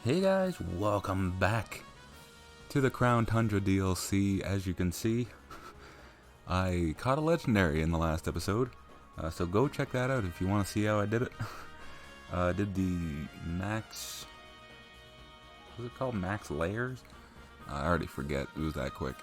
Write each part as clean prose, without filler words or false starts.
Hey guys, welcome back to the Crown Tundra DLC. As you can see, I caught a legendary in the last episode, so go check that out if you want to see how I did it. I did the max, what was it called, max layers? I already forget, it was that quick.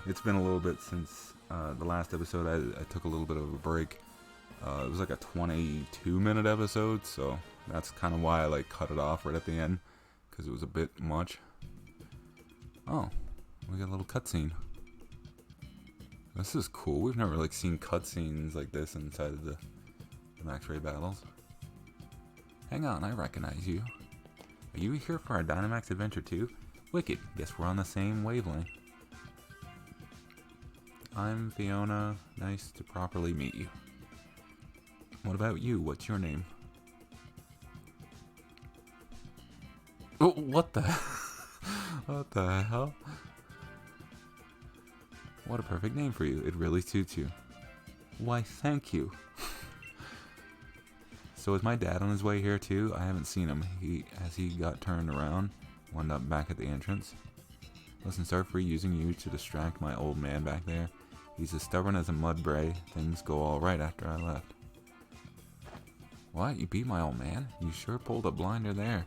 It's been a little bit since the last episode. I took a little bit of a break. It was like a 22-minute episode, so that's kind of why I cut it off right at the end, because it was a bit much. Oh, we got a little cutscene. This is cool. We've never seen cutscenes like this inside of the max raid battles. Hang on, I recognize you. Are you here for our Dynamax adventure too? Wicked. Guess we're on the same wavelength. I'm Fiona. Nice to properly meet you. What about you? What's your name? Oh, what the? What the hell? What a perfect name for you. It really suits you. Why, thank you. So is my dad on his way here too? I haven't seen him. Has he got turned around? Wound up back at the entrance. Listen, sorry for using you to distract my old man back there. He's as stubborn as a mud bray. Things go all right after I left. What? You beat my old man? You sure pulled a blinder there.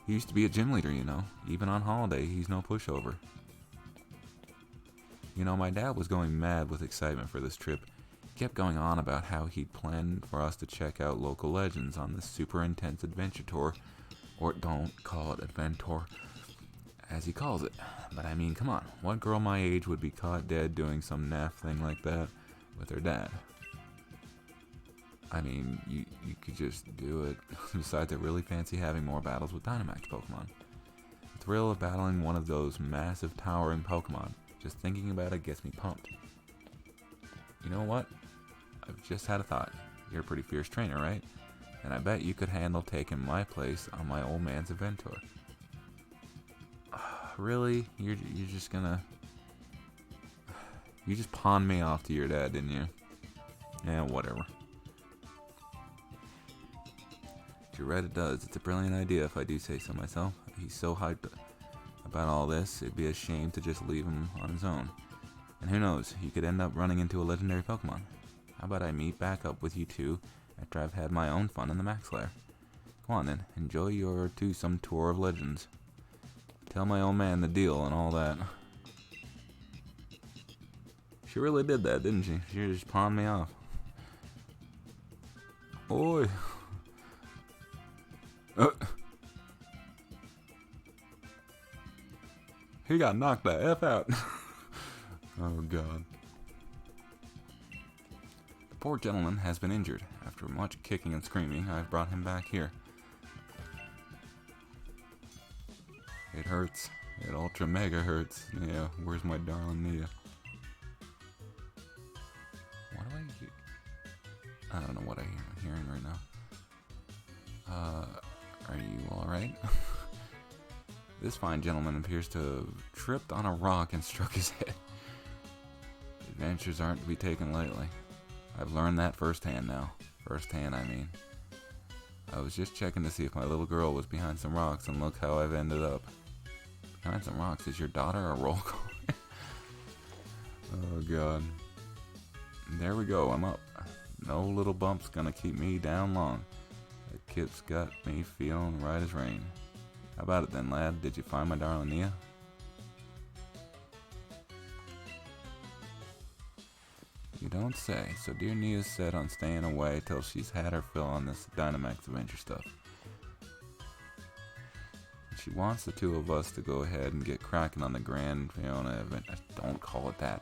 He used to be a gym leader, you know. Even on holiday, he's no pushover. You know, my dad was going mad with excitement for this trip. He kept going on about how he'd planned for us to check out local legends on this super intense adventure tour. Or don't call it adventure, as he calls it. But I mean, come on. What girl my age would be caught dead doing some naff thing like that with her dad? I mean, you could just do it. Besides, I really fancy having more battles with Dynamax Pokemon. The thrill of battling one of those massive towering Pokemon. Just thinking about it gets me pumped. You know what? I've just had a thought. You're a pretty fierce trainer, right? And I bet you could handle taking my place on my old man's adventure. Really? You're just gonna... You just pawned me off to your dad, didn't you? Yeah, whatever. You're right, it does. It's a brilliant idea if I do say so myself. He's so hyped about all this, it'd be a shame to just leave him on his own. And who knows, he could end up running into a legendary Pokemon. How about I meet back up with you two after I've had my own fun in the Max Lair? Go on then, enjoy your twosome tour of legends. Tell my old man the deal and all that. She really did that, didn't she? She just pawned me off. Oi! He got knocked the F out. Oh god. The poor gentleman has been injured. After much kicking and screaming, I've brought him back here. It hurts. It ultra mega hurts. Yeah, where's my darling Nia? What do I hear? I don't know what I'm hearing right now. Are you alright? This fine gentleman appears to have tripped on a rock and struck his head. Adventures aren't to be taken lightly. I've learned that firsthand now. Firsthand, I mean. I was just checking to see if my little girl was behind some rocks, and look how I've ended up. Behind some rocks? Is your daughter a roll call? Oh god. There we go, I'm up. No little bump's gonna keep me down long. That kip's got me feeling right as rain. How about it then, lad? Did you find my darling Nia? You don't say. So dear Nia's set on staying away till she's had her fill on this Dynamax adventure stuff. She wants the two of us to go ahead and get cracking on the Grand Fiona event. Don't call it that.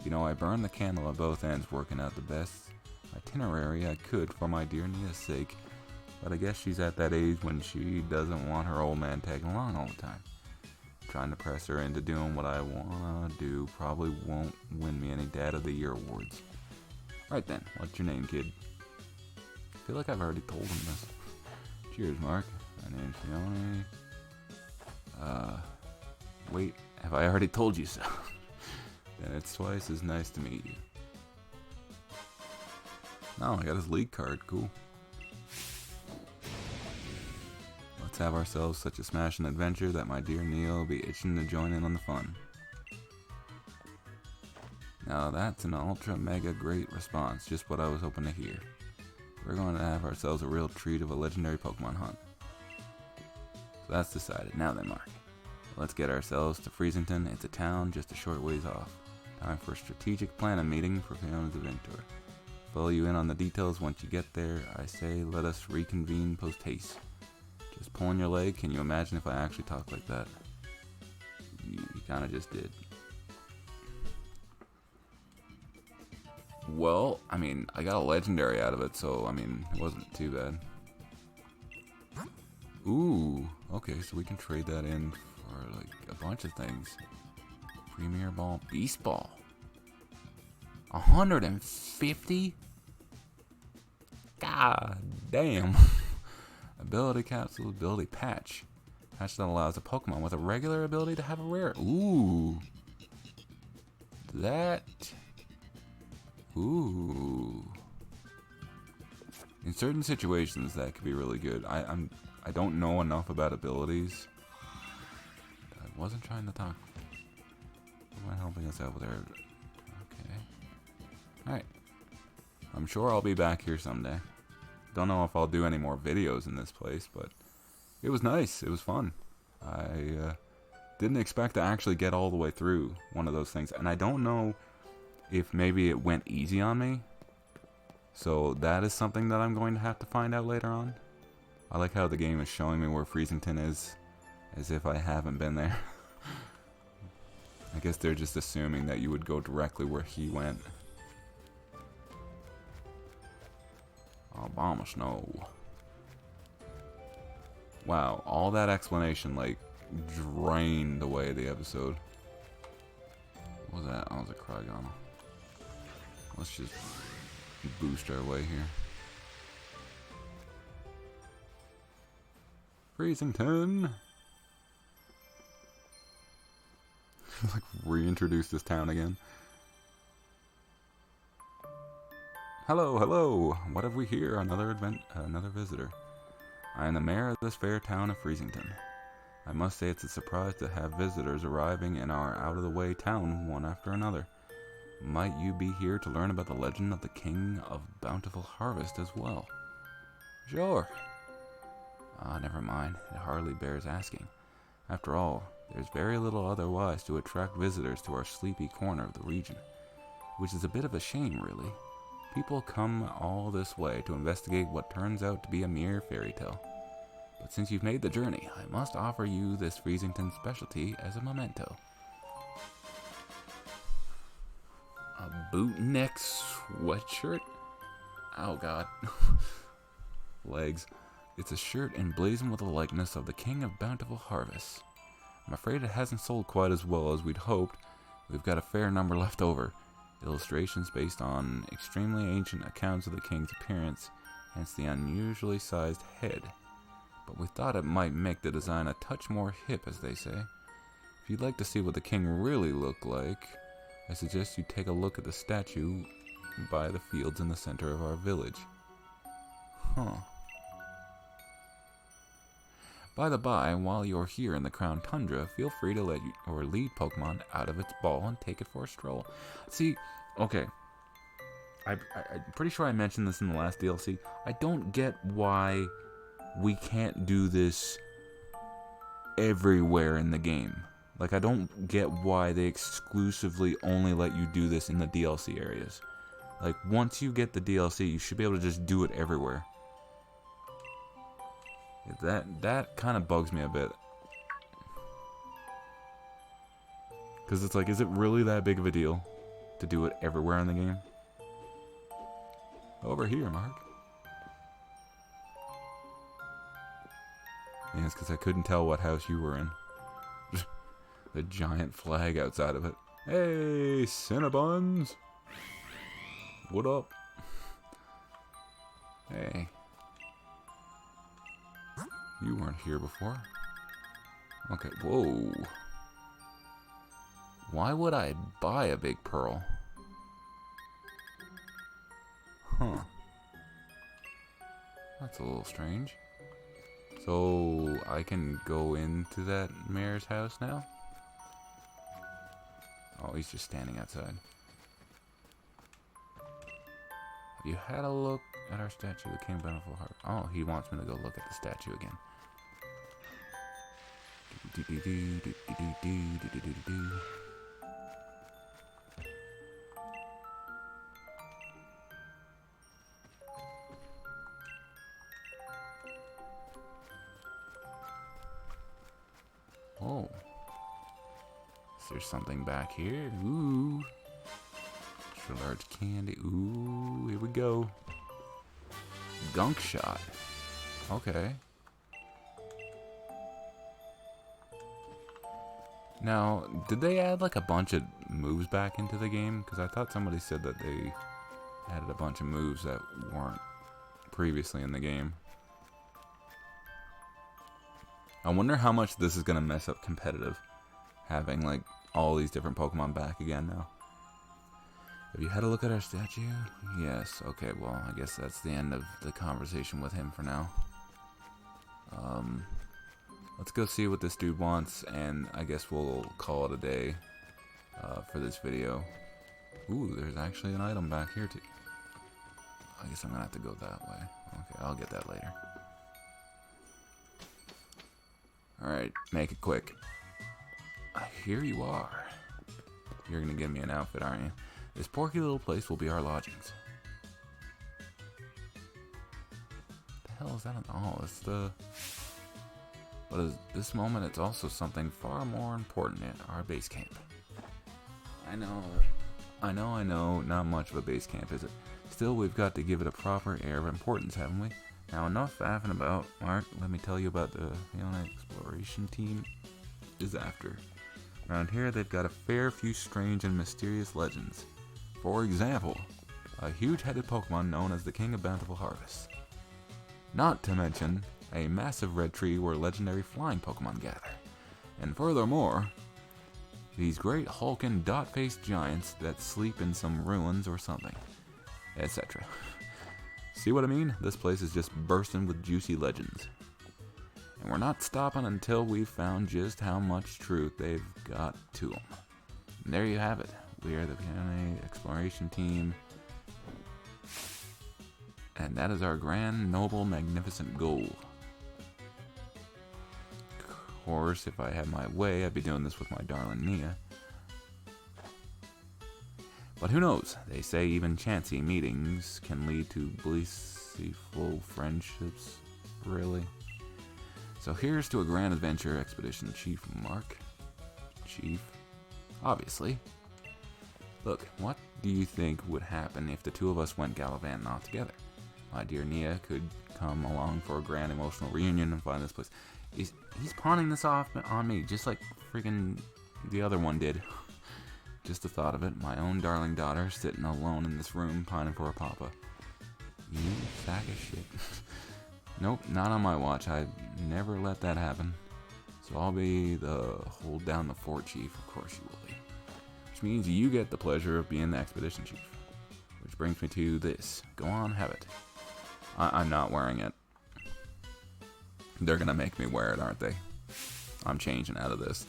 You know, I burned the candle at both ends working out the best itinerary I could for my dear Nia's sake. But I guess she's at that age when she doesn't want her old man tagging along all the time. Trying to press her into doing what I wanna do probably won't win me any Dad of the Year awards. Right then, what's your name, kid? I feel like I've already told him this. Cheers, Mark. My name's Fiona. Wait, have I already told you so? Then it's twice as nice to meet you. Oh, I got his league card, cool. have ourselves such a smashing adventure that my dear Neil will be itching to join in on the fun. Now that's an ultra mega great response, just what I was hoping to hear. We're going to have ourselves a real treat of a legendary Pokemon hunt. So that's decided. Now then, Mark. Let's get ourselves to Freezington. It's a town just a short ways off. Time for a strategic planning meeting for Fiona's adventure. Fill you in on the details once you get there. I say let us reconvene post-haste. Just pulling your leg. Can you imagine if I actually talk like that? You kind of just did. Well, I mean, I got a legendary out of it, so, I mean, it wasn't too bad. Ooh, okay, so we can trade that in for, like, a bunch of things. Premier Ball, Beast Ball. 150? God damn. Ability Capsule, Ability Patch. Patch that allows a Pokemon with a regular ability to have a rare. Ooh. That... Ooh. In certain situations, that could be really good. I don't know enough about abilities. I wasn't trying to talk. Am I helping us out with our... Okay. Alright. I'm sure I'll be back here someday. Don't know if I'll do any more videos in this place, but it was nice. It was fun. I didn't expect to actually get all the way through one of those things. And I don't know if maybe it went easy on me. So that is something that I'm going to have to find out later on. I like how the game is showing me where Freezington is, as if I haven't been there. I guess they're just assuming that you would go directly where he went. Obama Snow. Wow, all that explanation like drained away the episode. What was that? Oh, it was a Cryogonal. Let's just boost our way here. Freezington! Like reintroduce this town again. Hello, hello! What have we here? Another visitor. I am the mayor of this fair town of Freezington. I must say it's a surprise to have visitors arriving in our out-of-the-way town one after another. Might you be here to learn about the legend of the King of Bountiful Harvest as well? Sure. Ah, never mind. It hardly bears asking. After all, there's very little otherwise to attract visitors to our sleepy corner of the region. Which is a bit of a shame, really. People come all this way to investigate what turns out to be a mere fairy tale. But since you've made the journey, I must offer you this Freezington specialty as a memento. A bootneck sweatshirt? Oh god. Legs. It's a shirt emblazoned with the likeness of the King of Bountiful Harvest. I'm afraid it hasn't sold quite as well as we'd hoped. We've got a fair number left over. Illustrations based on extremely ancient accounts of the king's appearance, hence the unusually sized head. But we thought it might make the design a touch more hip, as they say. If you'd like to see what the king really looked like, I suggest you take a look at the statue by the fields in the center of our village. Huh. By the by, while you're here in the Crown Tundra, feel free to lead Pokemon out of its ball and take it for a stroll. See, okay, I'm pretty sure I mentioned this in the last DLC. I don't get why we can't do this everywhere in the game. Like, I don't get why they exclusively only let you do this in the DLC areas. Like, once you get the DLC, you should be able to just do it everywhere. That kind of bugs me a bit. Because it's like, is it really that big of a deal to do it everywhere in the game? Over here, Mark. Yeah, it's because I couldn't tell what house you were in. The giant flag outside of it. Hey, Cinnabuns! What up? Hey. You weren't here before. Okay, whoa. Why would I buy a big pearl? Huh. That's a little strange. So, I can go into that mayor's house now? Oh, he's just standing outside. Have you had a look at our statue of the King Bountiful Heart? Oh, he wants me to go look at the statue again. Oh. Is there something back here? Ooh. Extra large candy. Ooh, here we go. Gunk shot. Okay. Now, did they add like a bunch of moves back into the game? Because I thought somebody said that they added a bunch of moves that weren't previously in the game. I wonder how much this is going to mess up competitive, having like all these different Pokemon back again now. Have you had a look at our statue? Yes. Okay, well, I guess that's the end of the conversation with him for now. Let's go see what this dude wants, and I guess we'll call it a day for this video. Ooh, there's actually an item back here too. I guess I'm gonna have to go that way. Okay, I'll get that later. Alright, make it quick. Here you are. You're gonna give me an outfit, aren't you? This porky little place will be our lodgings. What the hell is that? Oh, it's the... But at this moment, it's also something far more important at our base camp. I know, not much of a base camp, is it? Still, we've got to give it a proper air of importance, haven't we? Now, enough faffing about, Mark. Let me tell you about the Fiona exploration team is after. Around here, they've got a fair few strange and mysterious legends. For example, a huge-headed Pokemon known as the King of Bountiful Harvest. Not to mention a massive red tree where legendary flying Pokemon gather. And furthermore, these great hulking dot-faced giants that sleep in some ruins or something, etc. See what I mean? This place is just bursting with juicy legends. And we're not stopping until we've found just how much truth they've got to them. And there you have it. We are the Fiona exploration team. And that is our grand, noble, magnificent goal. Of course, if I had my way, I'd be doing this with my darling Nia. But who knows? They say even chancy meetings can lead to blissful friendships. Really? So here's to a grand adventure expedition, Chief Mark. Chief? Obviously. Look, what do you think would happen if the two of us went gallivanting off together? My dear Nia could come along for a grand emotional reunion and find this place. He's pawning this off on me, just like freaking the other one did. Just the thought of it, my own darling daughter sitting alone in this room pining for a papa. You sack of shit. Nope, not on my watch. I'd never let that happen. So I'll be the hold down the fort chief. Of course you will be. Which means you get the pleasure of being the expedition chief. Which brings me to this. Go on, have it. I'm not wearing it. They're gonna make me wear it, aren't they? I'm changing out of this.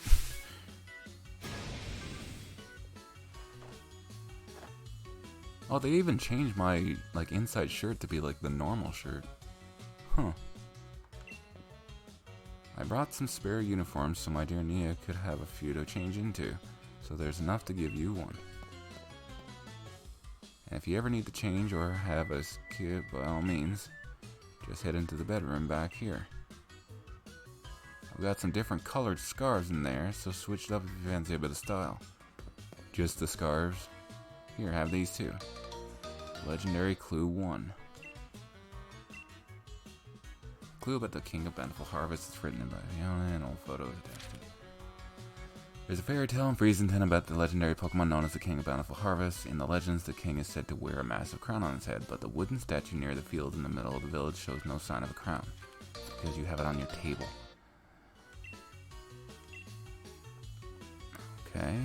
Oh, they even changed my inside shirt to be like the normal shirt. Huh. I brought some spare uniforms so my dear Nia could have a few to change into. So there's enough to give you one. And if you ever need to change or have a skip, by all means, just head into the bedroom back here. I've got some different colored scarves in there, so switch it up if you fancy a bit of style. Just the scarves. Here, have these too. Legendary Clue 1. Clue about the King of Bountiful Harvest is written in by Fiona and old photos attached to it. There's a fairy tale in Freezington about the legendary Pokemon known as the King of Bountiful Harvest. In the legends, the king is said to wear a massive crown on his head, but the wooden statue near the field in the middle of the village shows no sign of a crown. It's because you have it on your table. Okay.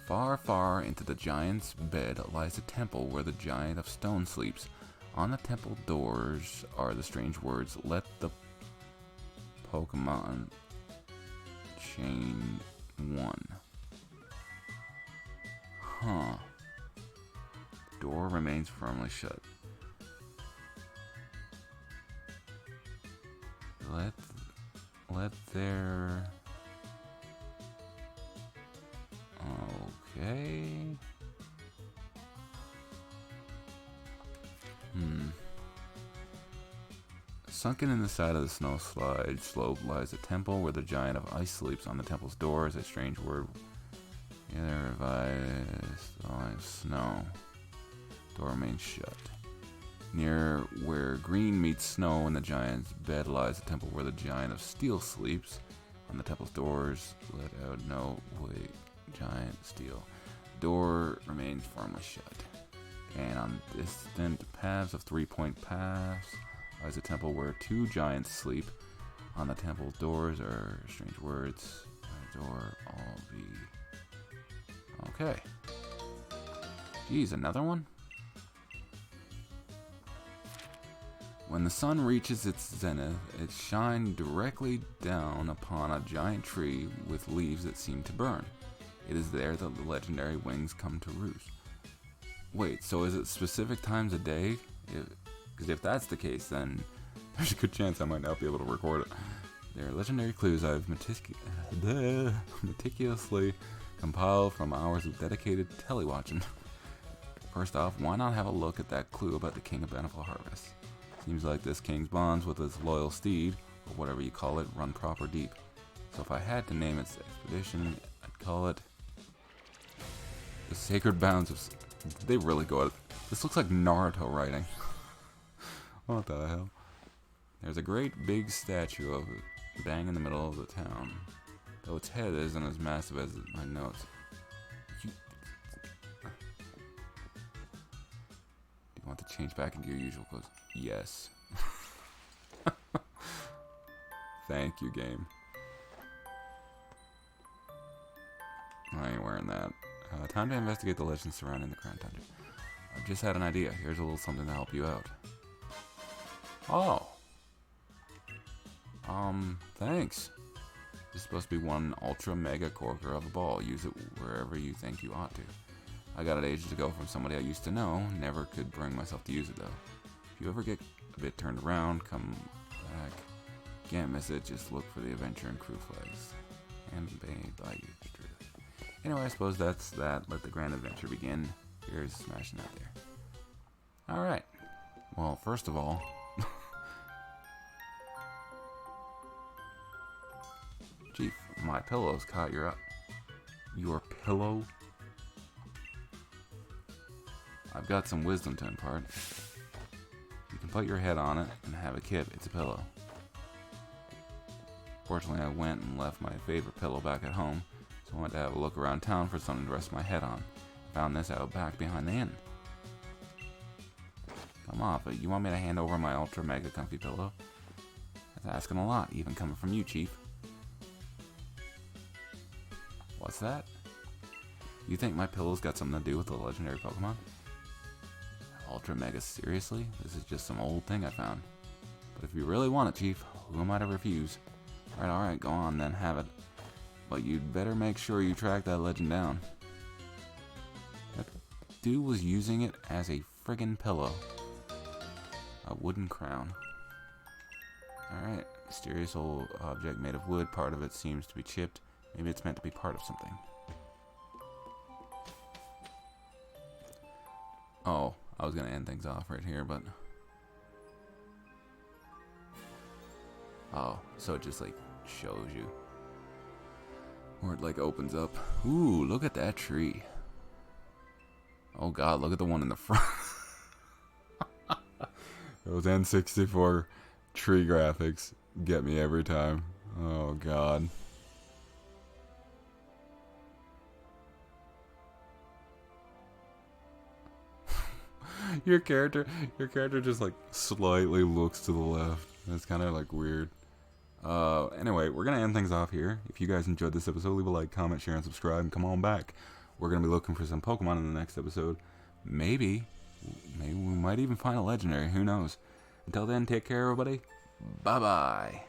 Far, far into the giant's bed lies a temple where the giant of stone sleeps. On the temple doors are the strange words, "Let the Pokemon Chain 1. Huh. Door remains firmly shut. Let there... Okay. Sunken in the side of the snow slide slope lies a temple where the giant of ice sleeps. On the temple's door is a strange word. Yeah, revised. Oh, snow. Door remains shut. Near where green meets snow in the giant's bed lies a temple where the giant of steel sleeps. On the temple's doors, let out no wait. Giant steel. Door remains firmly shut. And on distant paths of 3-point paths lies a temple where two giants sleep. On the temple's doors are strange words. Door all be. Okay. Geez, another one? When the sun reaches its zenith, it shines directly down upon a giant tree with leaves that seem to burn. It is there that the legendary wings come to roost. Wait, so is it specific times a day? Because if that's the case, then there's a good chance I might not be able to record it. They are legendary clues I've meticulously compiled from hours of dedicated telewatching. First off, why not have a look at that clue about the King of Bountiful Harvest? Seems like this king's bonds with his loyal steed, or whatever you call it, run proper deep. So if I had to name its expedition, I'd call it the Sacred Bounds of... Did they really go at it? This looks like Naruto writing. What the hell? There's a great big statue of it, bang in the middle of the town. Though its head isn't as massive as my notes. Do you want to change back into your usual clothes? Yes. Thank you, game. I ain't wearing that. Time to investigate the legends surrounding the Crown Tundra. I've just had an idea. Here's a little something to help you out. Oh. Thanks. This is supposed to be one ultra mega corker of a ball. Use it wherever you think you ought to. I got it ages ago from somebody I used to know. Never could bring myself to use it though. If you ever get a bit turned around, come back. Can't miss it. Just look for the adventure and crew flags. And made by you. Anyway, I suppose that's that. Let the grand adventure begin. Here's smashing out there. Alright. Well, first of all... Chief, my pillow's caught your pillow? I've got some wisdom to impart. You can put your head on it and have a kip. It's a pillow. Fortunately, I went and left my favorite pillow back at home. So I went to have a look around town for something to rest my head on. Found this out back behind the inn. Come on, but you want me to hand over my ultra mega comfy pillow? That's asking a lot, even coming from you, Chief. What's that? You think my pillow's got something to do with the legendary Pokemon? Ultra mega, seriously? This is just some old thing I found. But if you really want it, Chief, who am I to refuse? Alright, go on then, have it. But you'd better make sure you track that legend down. That dude was using it as a friggin' pillow. A wooden crown. Alright, mysterious old object made of wood. Part of it seems to be chipped. Maybe it's meant to be part of something. Oh, I was gonna end things off right here, but... Oh, so it just like shows you. Or it like opens up. Ooh, look at that tree. Oh god, look at the one in the front. Those N64 tree graphics get me every time. Oh god. Your character just like slightly looks to the left. It's kind of like weird. Anyway, we're gonna end things off here. If you guys enjoyed this episode, leave a like, comment, share, and subscribe, and come on back. We're gonna be looking for some Pokemon in the next episode. Maybe we might even find a legendary. Who knows? Until then, take care, everybody. Bye bye.